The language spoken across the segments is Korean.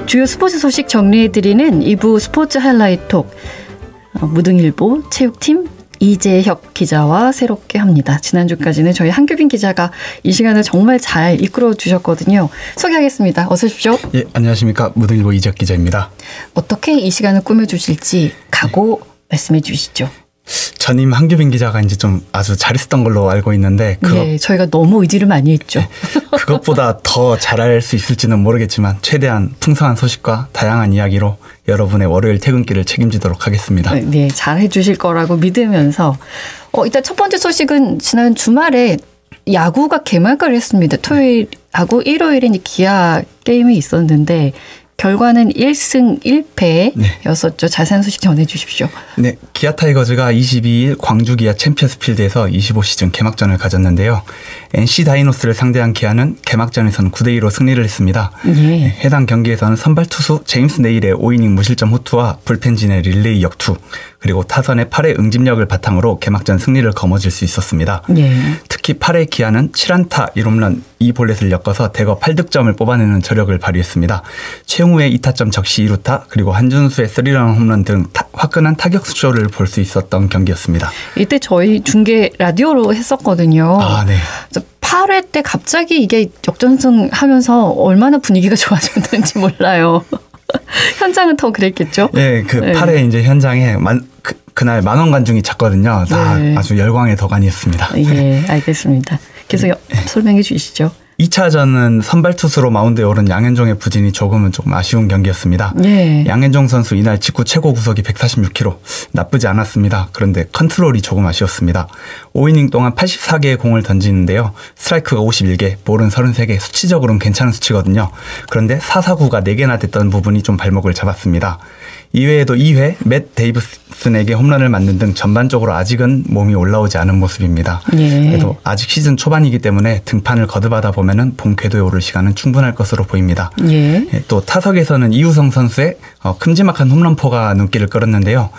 주요 스포츠 소식 정리해드리는 2부 스포츠 하이라이트 톡. 무등일보 체육팀 이재혁 기자와 새롭게 합니다. 지난주까지는 저희 한규빈 기자가 이 시간을 정말 잘 이끌어 주셨거든요. 소개하겠습니다. 어서 오십시오. 예, 안녕하십니까. 무등일보 이재혁 기자입니다. 어떻게 이 시간을 꾸며주실지 각오 말씀해 주시죠. 전임 한규빈 기자가 이제 좀 아주 잘했었던 걸로 알고 있는데 예, 저희가 너무 의지를 많이 했죠. 그것보다 더 잘할 수 있을지는 모르겠지만 최대한 풍성한 소식과 다양한 이야기로 여러분의 월요일 퇴근길을 책임지도록 하겠습니다. 네, 잘해 주실 거라고 믿으면서 일단 첫 번째 소식은 지난 주말에 야구가 개막을 했습니다. 토요일하고 일요일엔 기아 게임이 있었는데 결과는 1승 1패였었죠. 자세한 소식 전해주십시오. 네, 기아 타이거즈가 22일 광주 기아 챔피언스필드에서 25시즌 개막전을 가졌는데요. NC 다이노스를 상대한 기아는 개막전에서는 9대2로 승리를 했습니다. 예. 해당 경기에서는 선발 투수 제임스 네일의 5이닝 무실점 호투와 불펜진의 릴레이 역투 그리고 타선의 8회 응집력을 바탕으로 개막전 승리를 거머쥘 수 있었습니다. 예. 특히 8회 기아는 7안타 1홈런 2볼넷을 엮어서 대거 8득점을 뽑아내는 저력을 발휘했습니다. 최용우의 2타점 적시 2루타 그리고 한준수의 3런 홈런 등 화끈한 타격 수쇼를 볼 수 있었던 경기였습니다. 이때 저희 중계 라디오로 했었거든요. 아, 네. 8회 때 갑자기 이게 역전승 하면서 얼마나 분위기가 좋아졌는지 몰라요. 현장은 더 그랬겠죠? 네, 그 네. 8회 이제 현장에 그날 만원 관중이 찼거든요. 다 네. 아주 열광의 덕안이었습니다. 예, 알겠습니다. 계속 설명해 주시죠. 2차전은 선발 투수로 마운드에 오른 양현종의 부진이 조금 아쉬운 경기였습니다. 예. 양현종 선수 이날 직구 최고 구속이 146km 나쁘지 않았습니다. 그런데 컨트롤이 조금 아쉬웠습니다. 5이닝 동안 84개의 공을 던지는데요. 스트라이크가 51개, 볼은 33개, 수치적으로는 괜찮은 수치거든요. 그런데 4사구가 4개나 됐던 부분이 좀 발목을 잡았습니다. 이외에도 2회 맷 데이비슨에게 홈런을 맞는 등 전반적으로 아직은 몸이 올라오지 않은 모습입니다. 예. 그래도 아직 시즌 초반이기 때문에 등판을 거듭하다 보면은 본 궤도에 오를 시간은 충분할 것으로 보입니다. 예. 또 타석에서는 이우성 선수의 큼지막한 홈런포가 눈길을 끌었는데요.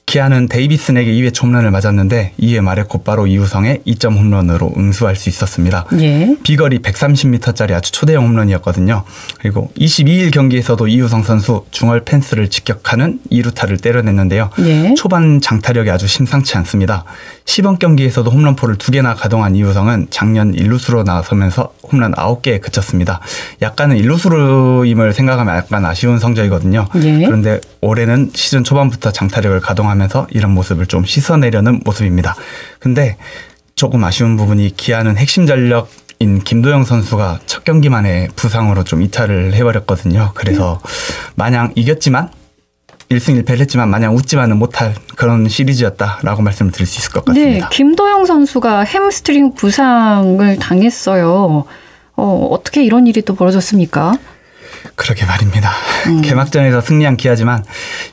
기아는 데이비슨에게 2회 홈런을 맞았는데 2회 말에 곧바로 이우성의 2점 홈런으로 응수할 수 있었습니다. 예. 비거리 130m짜리 아주 초대형 홈런이었거든요. 그리고 22일 경기에서도 이우성 선수 중얼 펜스를 직격하는 2루타를 때려냈는데요. 예. 초반 장타력이 아주 심상치 않습니다. 시범 경기에서도 홈런포를 2개나 가동한 이우성은 작년 1루수로 나서면서 홈런 9개에 그쳤습니다. 약간은 1루수임을 생각하면 약간 아쉬운 성적이거든요. 예. 그런데 올해는 시즌 초반부터 장타력을 가동하면서 이런 모습을 좀 씻어내려는 모습입니다. 근데 조금 아쉬운 부분이 기아는 핵심 전력인 김도영 선수가 첫 경기만에 부상으로 좀 이탈을 해버렸거든요. 그래서 마냥 이겼지만 1승 1패를 했지만 마냥 웃지만은 못할 그런 시리즈였다라고 말씀을 드릴 수 있을 것 같습니다. 네, 김도영 선수가 햄스트링 부상을 당했어요. 어떻게 이런 일이 또 벌어졌습니까? 그러게 말입니다. 개막전에서 승리한 기아지만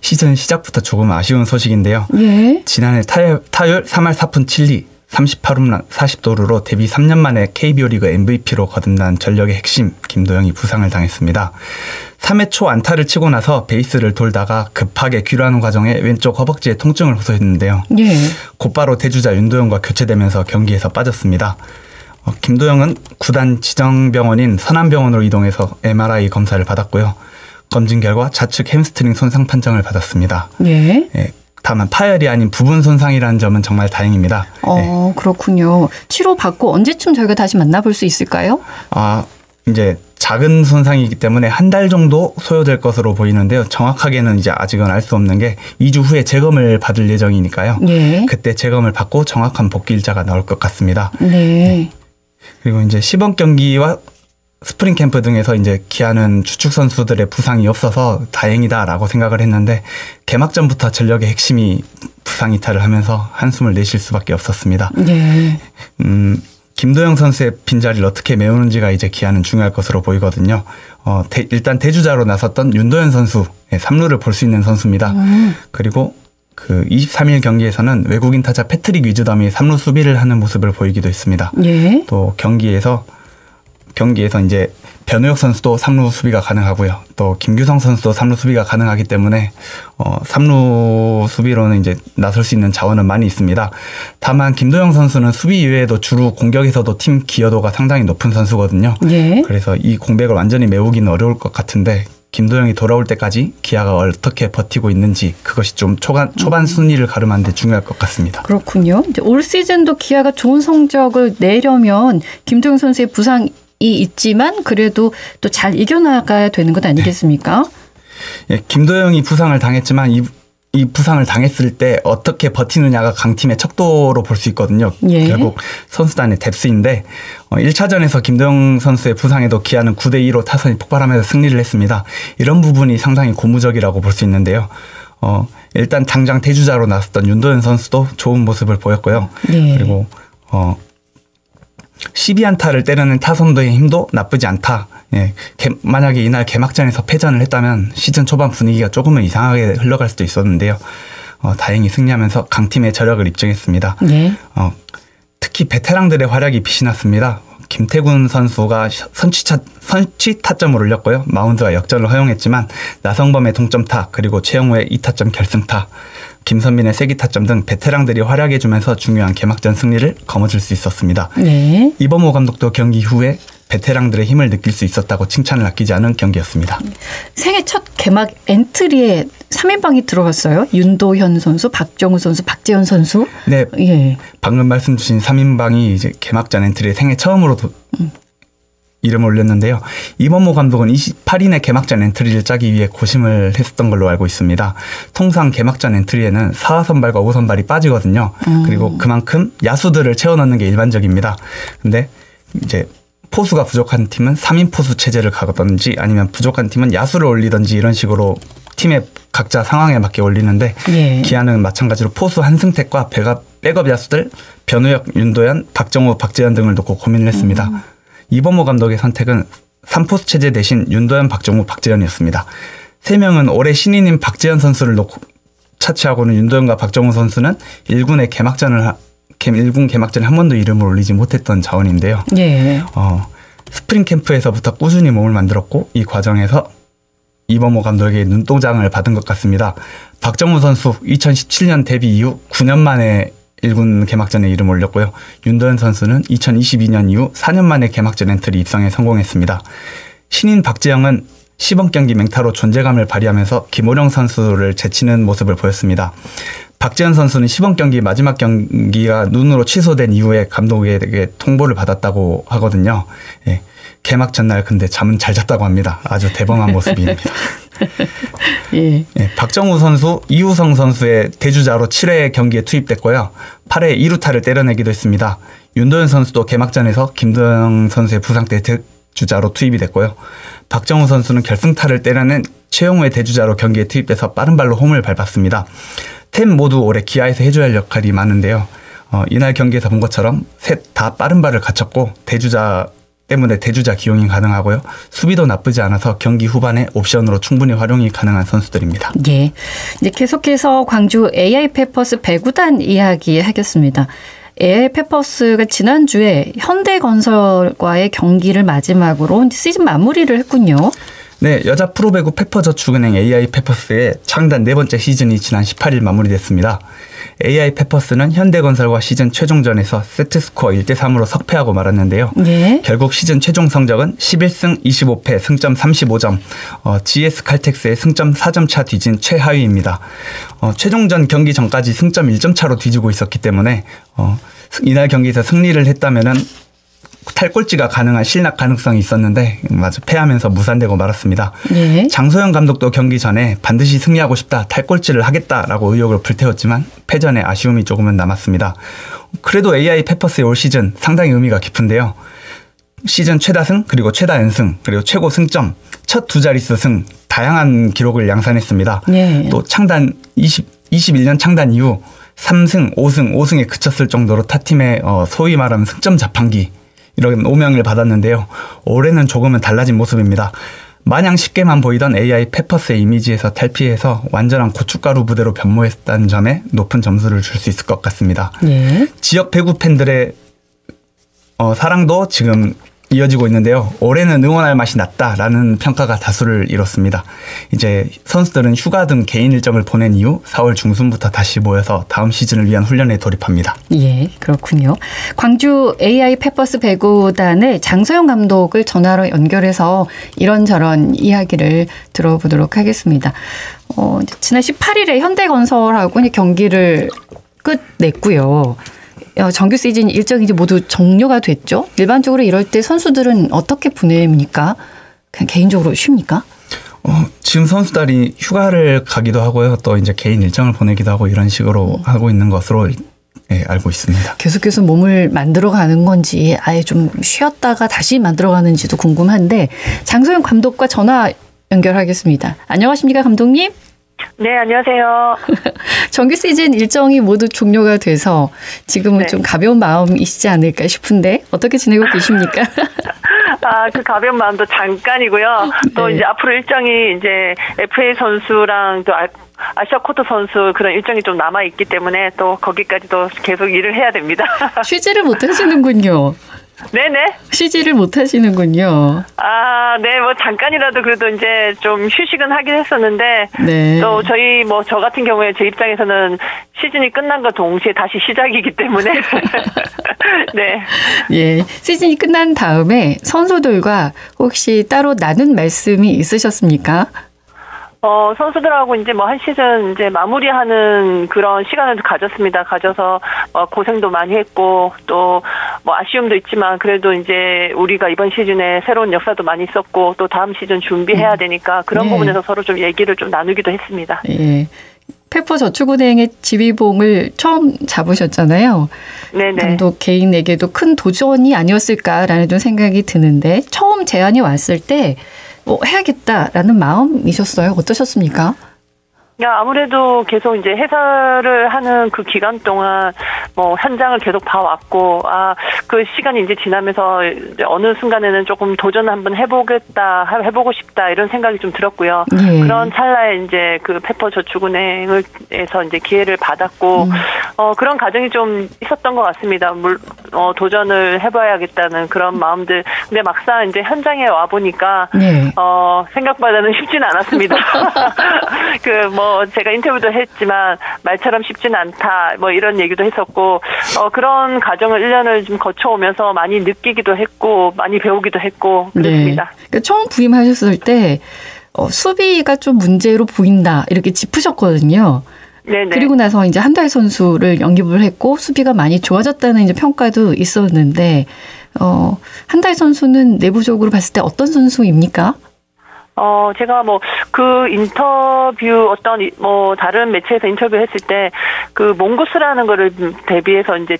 시즌 시작부터 조금 아쉬운 소식인데요. 예. 지난해 타율 3할 4푼 7리 38홈런 40도루로 데뷔 3년 만에 KBO 리그 MVP로 거듭난 전력의 핵심 김도영이 부상을 당했습니다. 3회 초 안타를 치고 나서 베이스를 돌다가 급하게 귀환하는 과정에 왼쪽 허벅지에 통증을 호소했는데요. 예. 곧바로 대주자 윤도영과 교체되면서 경기에서 빠졌습니다. 김도영은 구단 지정병원인 선암병원으로 이동해서 MRI 검사를 받았고요. 검진 결과 좌측 햄스트링 손상 판정을 받았습니다. 예. 예, 다만 파열이 아닌 부분 손상이라는 점은 정말 다행입니다. 그렇군요. 치료받고 언제쯤 저희가 다시 만나볼 수 있을까요? 이제 작은 손상이기 때문에 한 달 정도 소요될 것으로 보이는데요. 정확하게는 이제 아직은 알 수 없는 게 2주 후에 재검을 받을 예정이니까요. 예. 그때 재검을 받고 정확한 복귀 일자가 나올 것 같습니다. 네. 그리고 이제 시범 경기와 스프링 캠프 등에서 이제 기아는 주축 선수들의 부상이 없어서 다행이다라고 생각을 했는데 개막전부터 전력의 핵심이 부상 이탈을 하면서 한숨을 내쉴 수밖에 없었습니다. 네. 김도영 선수의 빈자리를 어떻게 메우는지가 이제 기아는 중요할 것으로 보이거든요. 일단 대주자로 나섰던 윤도현 선수 3루를 볼 수 있는 선수입니다. 그리고 그 23일 경기에서는 외국인 타자 패트릭 위즈덤이 3루 수비를 하는 모습을 보이기도 했습니다. 예. 또 경기에서 이제 변우혁 선수도 3루 수비가 가능하고요. 또 김규성 선수도 3루 수비가 가능하기 때문에 3루 수비로는 이제 나설 수 있는 자원은 많이 있습니다. 다만 김도영 선수는 수비 이외에도 주로 공격에서도 팀 기여도가 상당히 높은 선수거든요. 예. 그래서 이 공백을 완전히 메우기는 어려울 것 같은데 김도영이 돌아올 때까지 기아가 어떻게 버티고 있는지 그것이 좀 초반 순위를 가름하는 데 중요할 것 같습니다. 그렇군요. 이제 올 시즌도 기아가 좋은 성적을 내려면 김도영 선수의 부상이 있지만 그래도 또 잘 이겨나가야 되는 것 아니겠습니까? 예, 김도영이 부상을 당했지만 이 부상을 당했을 때 어떻게 버티느냐가 강팀의 척도로 볼 수 있거든요. 예. 결국 선수단의 뎁스인데 1차전에서 김도영 선수의 부상에도 기아는 9대2로 타선이 폭발하면서 승리를 했습니다. 이런 부분이 상당히 고무적이라고 볼 수 있는데요. 일단 당장 대주자로 나섰던 윤도현 선수도 좋은 모습을 보였고요. 예. 그리고 12안타를 때리는 타선도의 힘도 나쁘지 않다. 예, 만약에 이날 개막전에서 패전을 했다면 시즌 초반 분위기가 조금은 이상하게 흘러갈 수도 있었는데요. 다행히 승리하면서 강팀의 저력을 입증했습니다. 네. 특히 베테랑들의 활약이 빛이 났습니다. 김태군 선수가 선취 타점을 올렸고요. 마운드와 역전을 허용했지만 나성범의 동점타 그리고 최영우의 2타점 결승타 김선민의 세기타점 등 베테랑들이 활약해주면서 중요한 개막전 승리를 거머쥘 수 있었습니다. 네. 이범호 감독도 경기 후에 베테랑들의 힘을 느낄 수 있었다고 칭찬을 아끼지 않은 경기였습니다. 생애 첫 개막 엔트리에 3인방이 들어갔어요. 윤도현 선수, 박정우 선수, 박재현 선수. 네, 예. 방금 말씀 주신 3인방이 이제 개막전 엔트리에 생애 처음으로 이름을 올렸는데요. 이범호 감독은 28인의 개막전 엔트리를 짜기 위해 고심을 했었던 걸로 알고 있습니다. 통상 개막전 엔트리에는 4화 선발과 5호 선발이 빠지거든요. 그리고 그만큼 야수들을 채워넣는 게 일반적입니다. 근데 이제 포수가 부족한 팀은 3인 포수 체제를 가든지 아니면 부족한 팀은 야수를 올리든지 이런 식으로 팀의 각자 상황에 맞게 올리는데 예. 기아는 마찬가지로 포수 한승택과 백업 야수들 변우혁, 윤도현, 박정우, 박재현 등을 놓고 고민을 했습니다. 이범호 감독의 선택은 3포수 체제 대신 윤도현, 박정우, 박재현이었습니다. 3명은 올해 신인인 박재현 선수를 놓고 차치하고는 윤도현과 박정우 선수는 1군 개막전에 한 번도 이름을 올리지 못했던 자원인데요. 예. 스프링 캠프에서부터 꾸준히 몸을 만들었고 이 과정에서 이범호 감독에게 눈동장을 받은 것 같습니다. 박정우 선수 2017년 데뷔 이후 9년 만에 1군 개막전에 이름 올렸고요. 윤도현 선수는 2022년 이후 4년 만에 개막전 엔트리 입성에 성공했습니다. 신인 박재영은 시범 경기 맹타로 존재감을 발휘하면서 김호령 선수를 제치는 모습을 보였습니다. 박재현 선수는 시범 경기 마지막 경기가 눈으로 취소된 이후에 감독에게 통보를 받았다고 하거든요. 예, 개막 전날 근데 잠은 잘 잤다고 합니다. 아주 대범한 모습입니다. 예. 예, 박정우 선수, 이우성 선수의 대주자로 7회 경기에 투입됐고요. 8회 2루타를 때려내기도 했습니다. 윤도현 선수도 개막전에서 김도영 선수의 부상 때 대주자로 투입이 됐고요. 박정우 선수는 결승타를 때려낸 최영우의 대주자로 경기에 투입돼서 빠른 발로 홈을 밟았습니다. 셋 모두 올해 기아에서 해줘야 할 역할이 많은데요. 이날 경기에서 본 것처럼 셋 다 빠른 발을 갖췄고 대주자 때문에 대주자 기용이 가능하고요. 수비도 나쁘지 않아서 경기 후반에 옵션으로 충분히 활용이 가능한 선수들입니다. 예. 이제 계속해서 광주 AI 페퍼스 배구단 이야기 하겠습니다. AI 페퍼스가 지난주에 현대건설과의 경기를 마지막으로 시즌 마무리를 했군요. 네, 여자 프로배구 페퍼저축은행 AI 페퍼스의 창단 네 번째 시즌이 지난 18일 마무리됐습니다. AI 페퍼스는 현대건설과 시즌 최종전에서 세트스코어 1대3으로 석패하고 말았는데요. 네. 결국 시즌 최종 성적은 11승 25패 승점 35점, GS 칼텍스의 승점 4점 차 뒤진 최하위입니다. 최종전 경기 전까지 승점 1점 차로 뒤지고 있었기 때문에 이날 경기에서 승리를 했다면은 탈꼴찌가 가능한 실락 가능성이 있었는데 마저 패하면서 무산되고 말았습니다. 네. 장소영 감독도 경기 전에 반드시 승리하고 싶다, 탈꼴찌를 하겠다라고 의욕을 불태웠지만 패전에 아쉬움이 조금은 남았습니다. 그래도 AI 페퍼스의 올 시즌 상당히 의미가 깊은데요. 시즌 최다승, 그리고 최다연승, 그리고 최고 승점, 첫 두 자릿수 승, 다양한 기록을 양산했습니다. 네. 또 창단 21년 창단 이후 3승, 5승, 5승에 그쳤을 정도로 타팀의 소위 말하면 승점 자판기 이런 오명을 받았는데요. 올해는 조금은 달라진 모습입니다. 마냥 쉽게만 보이던 AI 페퍼스의 이미지에서 탈피해서 완전한 고춧가루 부대로 변모했다는 점에 높은 점수를 줄 수 있을 것 같습니다. 네. 지역 배구 팬들의 사랑도 지금 이어지고 있는데요. 올해는 응원할 맛이 났다라는 평가가 다수를 이뤘습니다. 이제 선수들은 휴가 등 개인 일정을 보낸 이후 4월 중순부터 다시 모여서 다음 시즌을 위한 훈련에 돌입합니다. 예, 그렇군요. 광주 AI 페퍼스 배구단의 장소영 감독을 전화로 연결해서 이런저런 이야기를 들어보도록 하겠습니다. 지난 18일에 현대건설하고 경기를 끝냈고요. 정규 시즌 일정이 이제 모두 종료가 됐죠. 일반적으로 이럴 때 선수들은 어떻게 보냅니까? 그냥 개인적으로 쉽니까? 지금 선수들이 휴가를 가기도 하고요. 또 이제 개인 일정을 보내기도 하고 이런 식으로 하고 있는 것으로 알고 있습니다. 계속해서 몸을 만들어가는 건지 아예 좀 쉬었다가 다시 만들어가는지도 궁금한데 장소영 감독과 전화 연결하겠습니다. 안녕하십니까, 감독님? 네, 안녕하세요. 정규 시즌 일정이 모두 종료가 돼서 지금은 좀 가벼운 마음이시지 않을까 싶은데 어떻게 지내고 계십니까? 그 가벼운 마음도 잠깐이고요. 또 이제 앞으로 일정이 이제 FA 선수랑 또 아시아 쿼터 선수 그런 일정이 좀 남아 있기 때문에 또 거기까지도 계속 일을 해야 됩니다. 쉬지를 못하시는군요. 네네. 쉬지를 못하시는군요. 네, 뭐 잠깐이라도 그래도 이제 좀 휴식은 하긴 했었는데, 네. 또 저 같은 경우에 제 입장에서는 시즌이 끝난 것 동시에 다시 시작이기 때문에, 네. 예, 시즌이 끝난 다음에 선수들과 혹시 따로 나눈 말씀이 있으셨습니까? 선수들하고 이제 뭐 한 시즌 이제 마무리하는 그런 시간을 가졌습니다. 가져서 고생도 많이 했고 또 뭐 아쉬움도 있지만 그래도 이제 우리가 이번 시즌에 새로운 역사도 많이 있었고 또 다음 시즌 준비해야 되니까 그런 부분에서 서로 좀 얘기를 좀 나누기도 했습니다. 예. 페퍼저축은행의 지휘봉을 처음 잡으셨잖아요. 네네. 감독 개인에게도 큰 도전이 아니었을까라는 좀 생각이 드는데 처음 제안이 왔을 때 해야겠다라는 마음이셨어요? 어떠셨습니까? 아무래도 계속 이제 회사를 하는 그 기간 동안 뭐 현장을 계속 봐왔고, 그 시간이 이제 지나면서 이제 어느 순간에는 조금 도전을 한번 해보고 싶다 이런 생각이 좀 들었고요. 예. 그런 찰나에 이제 그 페퍼저축은행에서 이제 기회를 받았고, 그런 과정이 좀 있었던 것 같습니다. 도전을 해봐야겠다는 그런 마음들. 근데 막상 이제 현장에 와 보니까, 생각보다는 쉽지는 않았습니다. 제가 인터뷰도 했지만 말처럼 쉽지는 않다 뭐 이런 얘기도 했었고 그런 과정을 1년을 좀 거쳐오면서 많이 느끼기도 했고 많이 배우기도 했고 그렇습니다. 네. 그러니까 처음 부임하셨을 때 수비가 좀 문제로 보인다 이렇게 짚으셨거든요. 네네. 그리고 나서 이제 한달 선수를 영입을 했고 수비가 많이 좋아졌다는 이제 평가도 있었는데 한달 선수는 내부적으로 봤을 때 어떤 선수입니까? 제가 그 인터뷰 다른 매체에서 인터뷰했을 때, 그 몽구스라는 거를 대비해서 이제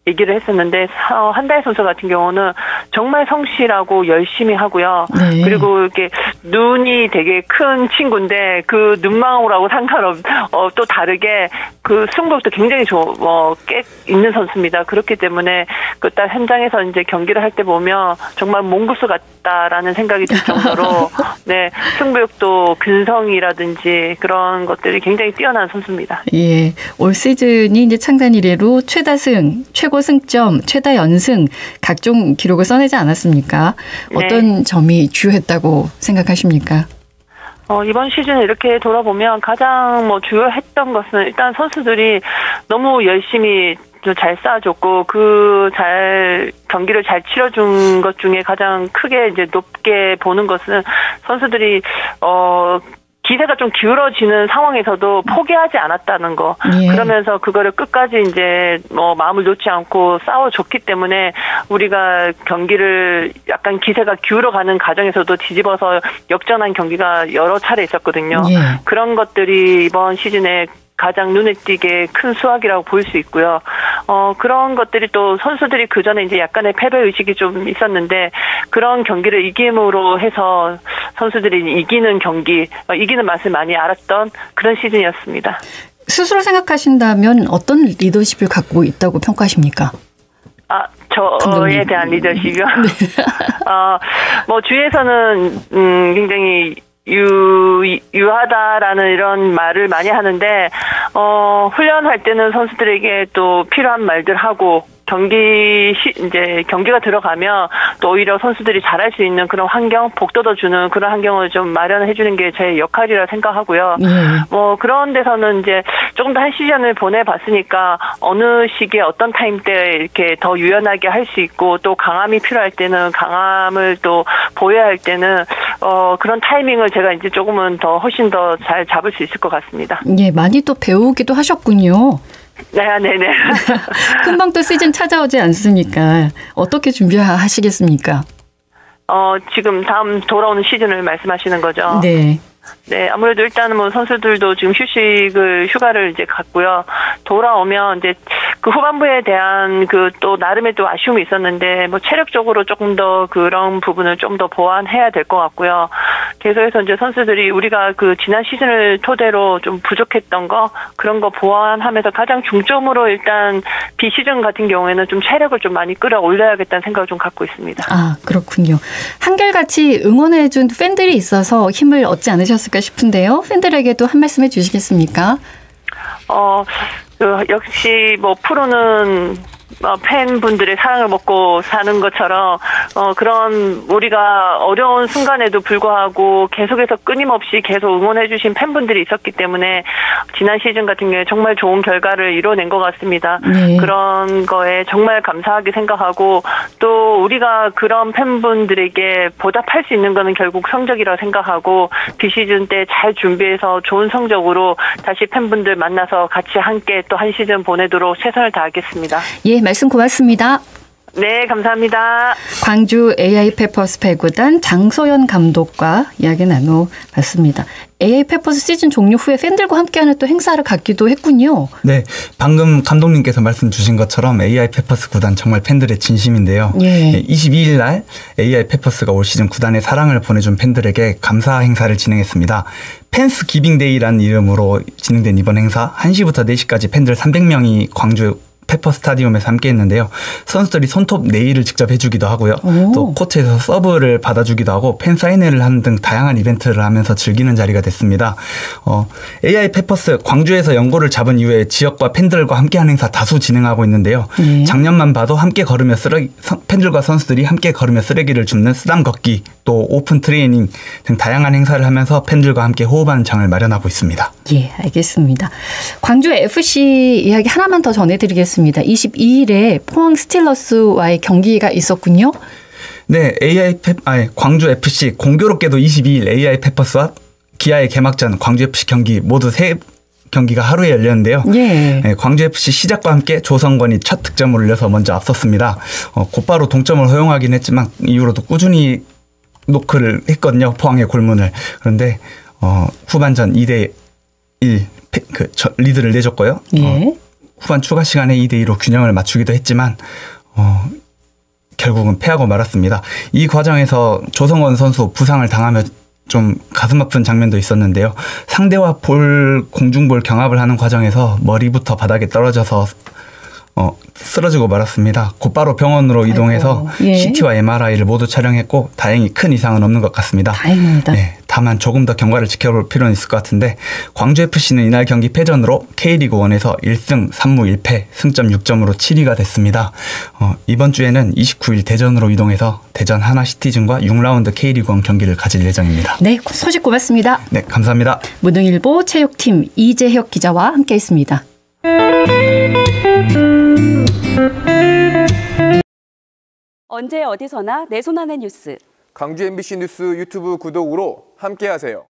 얘기를 했었는데, 한달 선수 같은 경우는 정말 성실하고 열심히 하고요. 네. 그리고 이렇게 눈이 되게 큰 친구인데, 그 눈망울하고 또 다르게 그 승부욕도 굉장히 꽤 있는 선수입니다. 그렇기 때문에 딱 현장에서 이제 경기를 할 때 보면 정말 몽구스 같다라는 생각이 들 정도로, 네, 승부욕도 근성이라든지 그런 것들이 굉장히 뛰어난 선수입니다. 예. 올 시즌이 이제 창단 이래로 최다승, 최고 승점, 최다 연승 각종 기록을 써내지 않았습니까? 어떤 점이 주요했다고 생각하십니까? 이번 시즌 이렇게 돌아보면 가장 주요했던 것은 일단 선수들이 너무 열심히 잘 쌓아줬고 경기를 잘 치러준 것 중에 가장 크게 이제 높게 보는 것은 선수들이 기세가 좀 기울어지는 상황에서도 포기하지 않았다는 거. 예. 그러면서 그거를 끝까지 이제 마음을 놓지 않고 싸워줬기 때문에 우리가 경기를 약간 기세가 기울어가는 과정에서도 뒤집어서 역전한 경기가 여러 차례 있었거든요. 예. 그런 것들이 이번 시즌에 가장 눈에 띄게 큰 수확이라고 볼 수 있고요. 그런 것들이 또 선수들이 그 전에 이제 약간의 패배 의식이 좀 있었는데 그런 경기를 이김으로 해서 선수들이 이기는 맛을 많이 알았던 그런 시즌이었습니다. 스스로 생각하신다면 어떤 리더십을 갖고 있다고 평가하십니까? 저에 대한 리더십이요? 네. 주위에서는 굉장히 유하다라는 이런 말을 많이 하는데 훈련할 때는 선수들에게 또 필요한 말들 하고 이제 경기가 들어가면 또 오히려 선수들이 잘할 수 있는 그런 환경, 복돋아주는 그런 환경을 좀 마련해주는 게 제 역할이라 생각하고요. 뭐 그런 데서는 이제 조금 더 한 시즌을 보내봤으니까 어느 시기에 어떤 타임대에 이렇게 더 유연하게 할 수 있고 또 강함이 필요할 때는 강함을 또 보여야 할 때는 그런 타이밍을 제가 이제 조금은 더 훨씬 더 잘 잡을 수 있을 것 같습니다. 예, 많이 또 배우기도 하셨군요. 네네. 금방 또 시즌 찾아오지 않습니까? 어떻게 준비하시겠습니까? 지금 다음 돌아오는 시즌을 말씀하시는 거죠? 네. 네, 아무래도 일단은 뭐 선수들도 지금 휴가를 이제 갔고요. 돌아오면 이제 그 후반부에 대한 그 또 나름의 또 아쉬움이 있었는데 뭐 체력적으로 조금 더 그런 부분을 좀 더 보완해야 될 것 같고요. 계속해서 이제 선수들이 우리가 그 지난 시즌을 토대로 좀 부족했던 거 그런 거 보완하면서 가장 중점으로 일단 비시즌 같은 경우에는 좀 체력을 좀 많이 끌어올려야겠다는 생각을 좀 갖고 있습니다. 아, 그렇군요. 한결같이 응원해준 팬들이 있어서 힘을 얻지 않으셨을까 싶은데요. 팬들에게도 한 말씀 해주시겠습니까? 역시 뭐 프로는 팬분들의 사랑을 먹고 사는 것처럼 그런 우리가 어려운 순간에도 불구하고 계속해서 끊임없이 계속 응원해주신 팬분들이 있었기 때문에 지난 시즌 같은 경우에 정말 좋은 결과를 이뤄낸 것 같습니다. 네. 그런 거에 정말 감사하게 생각하고 또 우리가 그런 팬분들에게 보답할 수 있는 거는 결국 성적이라고 생각하고 비시즌 때 잘 준비해서 좋은 성적으로 다시 팬분들 만나서 같이 함께 또 한 시즌 보내도록 최선을 다하겠습니다. 예, 말씀 고맙습니다. 네, 감사합니다. 광주 AI 페퍼스 배구단 장소연 감독과 이야기 나눠봤습니다. AI 페퍼스 시즌 종료 후에 팬들과 함께하는 또 행사를 갖기도 했군요. 네, 방금 감독님께서 말씀 주신 것처럼 AI 페퍼스 구단 정말 팬들의 진심인데요. 예. 22일 날 AI 페퍼스가 올 시즌 구단의 사랑을 보내준 팬들에게 감사 행사를 진행했습니다. 팬스 기빙데이라는 이름으로 진행된 이번 행사 1시부터 4시까지 팬들 300명이 광주 페퍼 스타디움에서 함께 했는데요. 선수들이 손톱 네일을 직접 해주기도 하고요. 또 코트에서 서브를 받아주기도 하고 팬 사인회를 하는 등 다양한 이벤트를 하면서 즐기는 자리가 됐습니다. AI 페퍼스 광주에서 연고를 잡은 이후에 지역과 팬들과 함께하는 행사 다수 진행하고 있는데요. 작년만 봐도 함께 걸으며 팬들과 선수들이 함께 걸으며 쓰레기를 줍는 쓰담 걷기, 또 오픈 트레이닝 등 다양한 행사를 하면서 팬들과 함께 호흡하는 장을 마련하고 있습니다. 예, 알겠습니다. 광주 FC 이야기 하나만 더 전해드리겠습니다. 22일에 포항 스틸러스와의 경기가 있었군요. 네, 광주 FC 공교롭게도 22일 AI 페퍼스와 기아의 개막전 광주 FC 경기 모두 3경기가 하루에 열렸는데요. 예. 네, 광주 FC 시작과 함께 조성권이 첫 득점을 올려서 먼저 앞섰습니다. 곧바로 동점을 허용하긴 했지만 이후로도 꾸준히 노크를 했거든요. 포항의 골문을. 그런데 후반전 2대1 리드를 내줬고요. 예. 후반 추가 시간에 2대2로 균형을 맞추기도 했지만 결국은 패하고 말았습니다. 이 과정에서 조성원 선수 부상을 당하며 좀 가슴 아픈 장면도 있었는데요. 상대와 공중볼 경합을 하는 과정에서 머리부터 바닥에 떨어져서 쓰러지고 말았습니다. 곧바로 병원으로 이동해서 예. CT와 MRI를 모두 촬영했고 다행히 큰 이상은 없는 것 같습니다. 다행입니다. 네, 다만 조금 더 경과를 지켜볼 필요는 있을 것 같은데 광주FC는 이날 경기 패전으로 K리그1에서 1승 3무 1패 승점 6점으로 7위가 됐습니다. 이번 주에는 29일 대전으로 이동해서 대전 하나시티즌과 6라운드 K리그1 경기를 가질 예정입니다. 네, 소식 고맙습니다. 네, 감사합니다. 무등일보 체육팀 이재혁 기자와 함께했습니다. 언제 어디서나 내 손 안의 뉴스. 광주 MBC 뉴스 유튜브 구독으로 함께하세요.